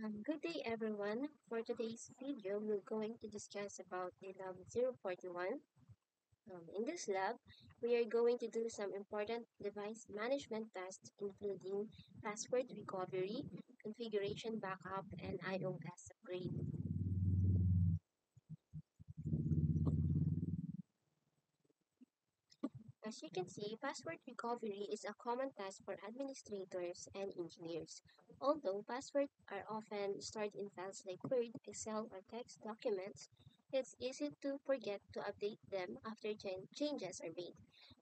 Good day everyone. For today's video, we're going to discuss about the lab 041. In this lab, we are going to do some important device management tests including password recovery, configuration backup, and iOS upgrade. As you can see, password recovery is a common task for administrators and engineers. Although passwords are often stored in files like Word, Excel, or text documents, it's easy to forget to update them after changes are made.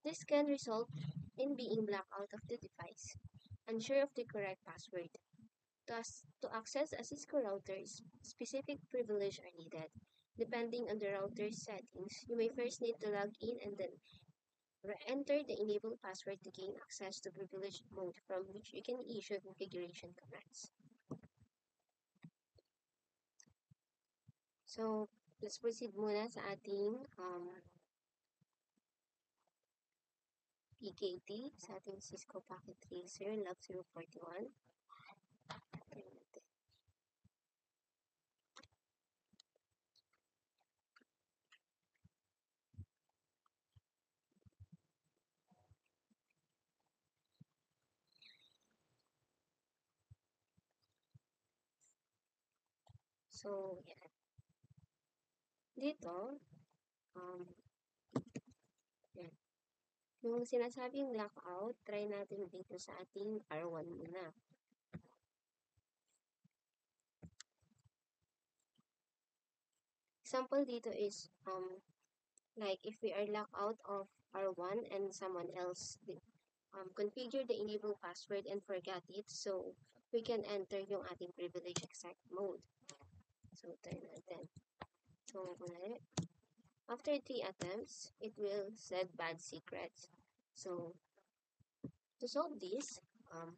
This can result in being blocked out of the device, unsure of the correct password. Thus, to access a Cisco router, specific privileges are needed. Depending on the router's settings, you may first need to log in and then enter the enable password to gain access to privileged mode from which you can issue configuration commands. So, let's proceed muna sa ating PKT, sa ating Cisco Packet Tracer Lab 041. So, yan. Dito, um, yan. Yung sinasabing lockout, try natin dito sa ating R1 muna. Example dito is, like if we are locked out of R1 and someone else configure the enable password and forgot it, so we can enter yung ating privilege exec mode. So, turn natin. So, after 3 attempts, it will set bad secrets. So, to solve this,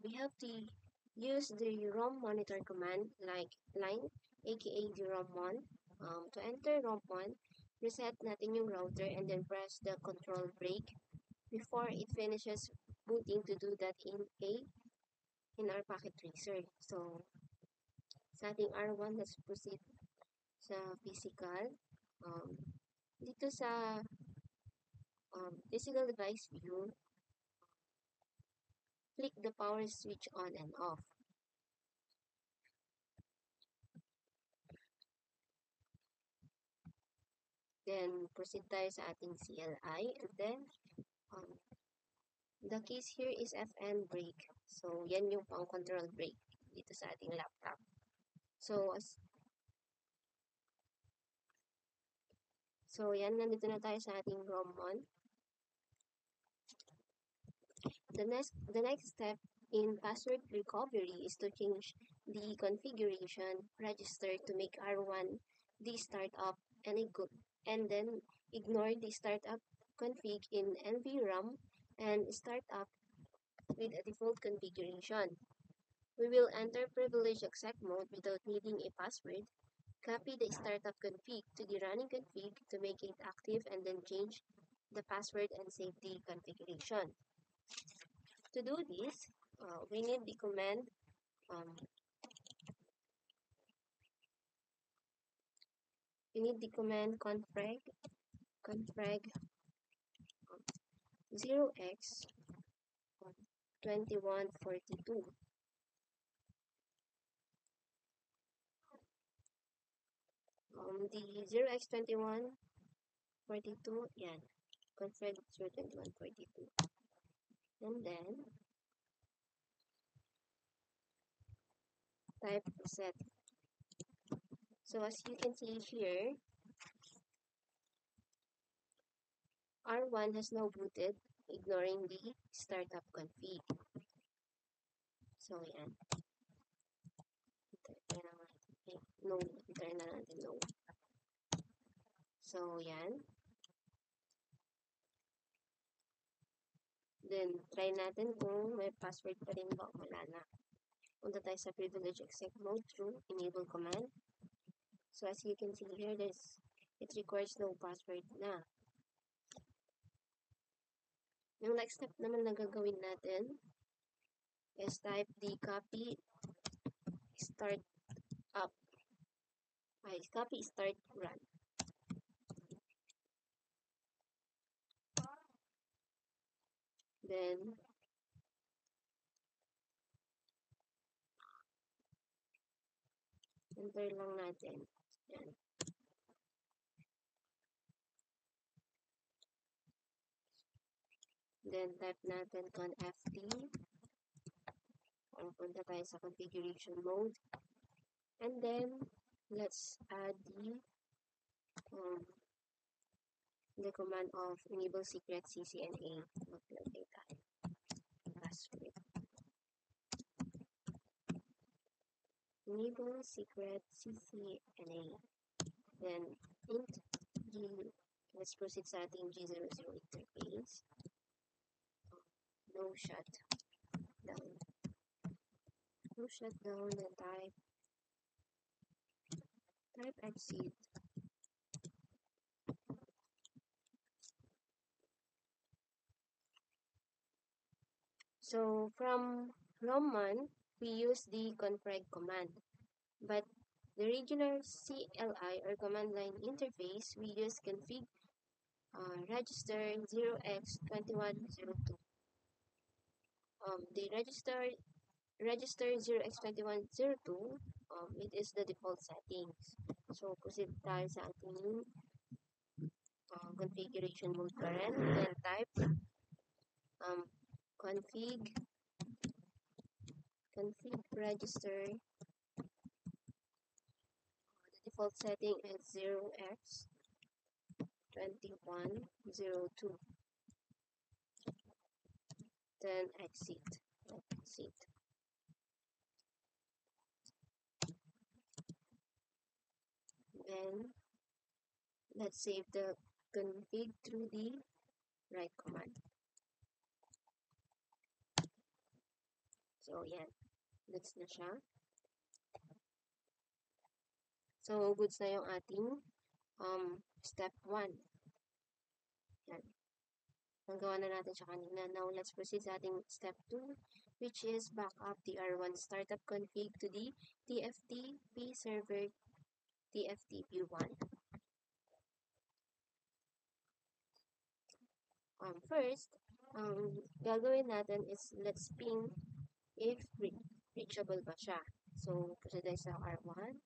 we have to use the ROM monitor command like line, aka the ROM1. To enter ROM1, reset natin yung router and then press the control break before it finishes booting to do that in our packet tracer. So, sa ating R1, let's proceed sa physical. Dito sa physical device view, click the power switch on and off. Then, proceed tayo sa ating CLI. And then, the keys here is FN brake. So, yan yung pang control brake dito sa ating laptop. So, yan, nandito na tayo sa ating ROM1. The next step in password recovery is to change the configuration register to make R1 the startup and then ignore the startup config in NVRAM and start up with a default configuration. We will enter privilege exec mode without needing a password. Copy the startup config to the running config to make it active and then change the password and save the configuration. To do this, we need the command config 0x 2142. The 0x2142, yan, config 02142. And then, type reset. So as you can see here, R1 has now booted, ignoring the startup config. So yan. No, enter na natin no. So yan. Then, try natin kung may password pa rin ba o wala na. Punta tayo sa privilege exec mode through enable command. So as you can see here, it requires no password na. Yung next step naman na gagawin natin is type the copy start up. I copy, start, run. Then, enter lang natin. Yan. Then, type natin conft. Punta tayo sa configuration mode. And then, let's add the command of enable secret CCNA. Maglagay tayo. Password. Enable secret CCNA. Then, int G. Let's proceed sa ating G00 interface. No shutdown. No shutdown. Then type exit. So from Roman, we use the config command. But the regular CLI or command line interface, we use config register 0x2102. The register 0x2102, it is the default settings. So proceed tayo sa ating configuration mode current, then type config register. The default setting is 0x2102. Then exit. Then let's save the config through the write command. So yan, goods na siya. So goods na yung ating step 1. Yan. Nagawa na natin siya kanina. Now let's proceed sa ating step 2, which is backup the R1 startup config to the TFTP server TFTP1. First, gagawin natin is let's ping if reachable ba siya. So, proceed tayo sa R1.